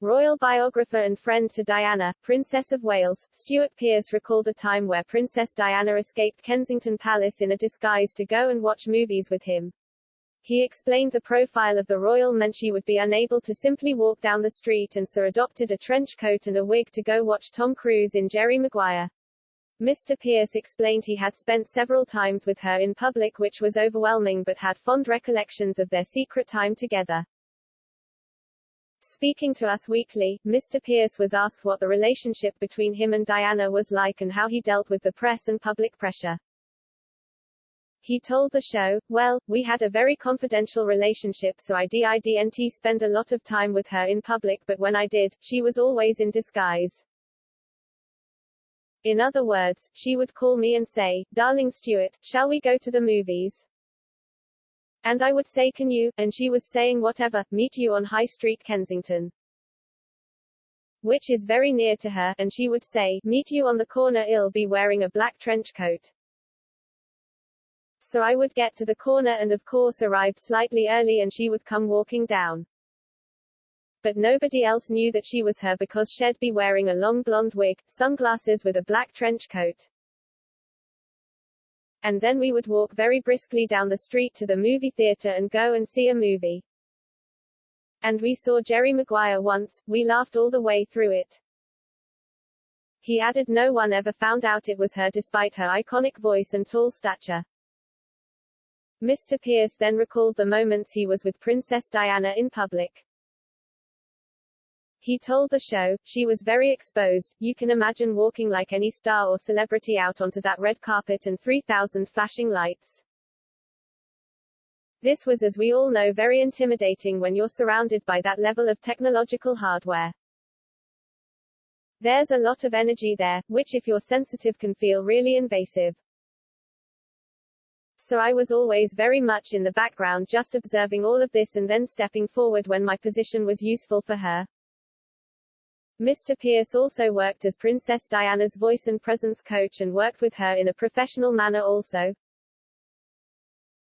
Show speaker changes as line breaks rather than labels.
Royal biographer and friend to Diana, Princess of Wales, Stuart Pearce recalled a time where Princess Diana escaped Kensington Palace in a disguise to go and watch movies with him. He explained the profile of the royal meant she would be unable to simply walk down the street and so adopted a trench coat and a wig to go watch Tom Cruise in Jerry Maguire. Mr. Pearce explained he had spent several times with her in public which was overwhelming but had fond recollections of their secret time together. Speaking to Us Weekly, Mr. Pearce was asked what the relationship between him and Diana was like and how he dealt with the press and public pressure. He told the show, "Well, we had a very confidential relationship so I didn't spend a lot of time with her in public but when I did, she was always in disguise. In other words, she would call me and say, 'Darling Stuart, shall we go to the movies?' And I would say 'Can you?' And she was saying 'Whatever, meet you on High Street Kensington,' which is very near to her, and she would say, 'Meet you on the corner, I'll be wearing a black trench coat.' So I would get to the corner and of course arrived slightly early and she would come walking down. But nobody else knew that she was her because she'd be wearing a long blonde wig, sunglasses with a black trench coat. And then we would walk very briskly down the street to the movie theater and go and see a movie. And we saw Jerry Maguire once, we laughed all the way through it." He added no one ever found out it was her despite her iconic voice and tall stature. Mr. Pearce then recalled the moments he was with Princess Diana in public. He told the show, "She was very exposed, you can imagine walking like any star or celebrity out onto that red carpet and 3,000 flashing lights. This was, as we all know, very intimidating when you're surrounded by that level of technological hardware. There's a lot of energy there, which if you're sensitive can feel really invasive. So I was always very much in the background just observing all of this and then stepping forward when my position was useful for her." Mr. Pearce also worked as Princess Diana's voice and presence coach and worked with her in a professional manner also.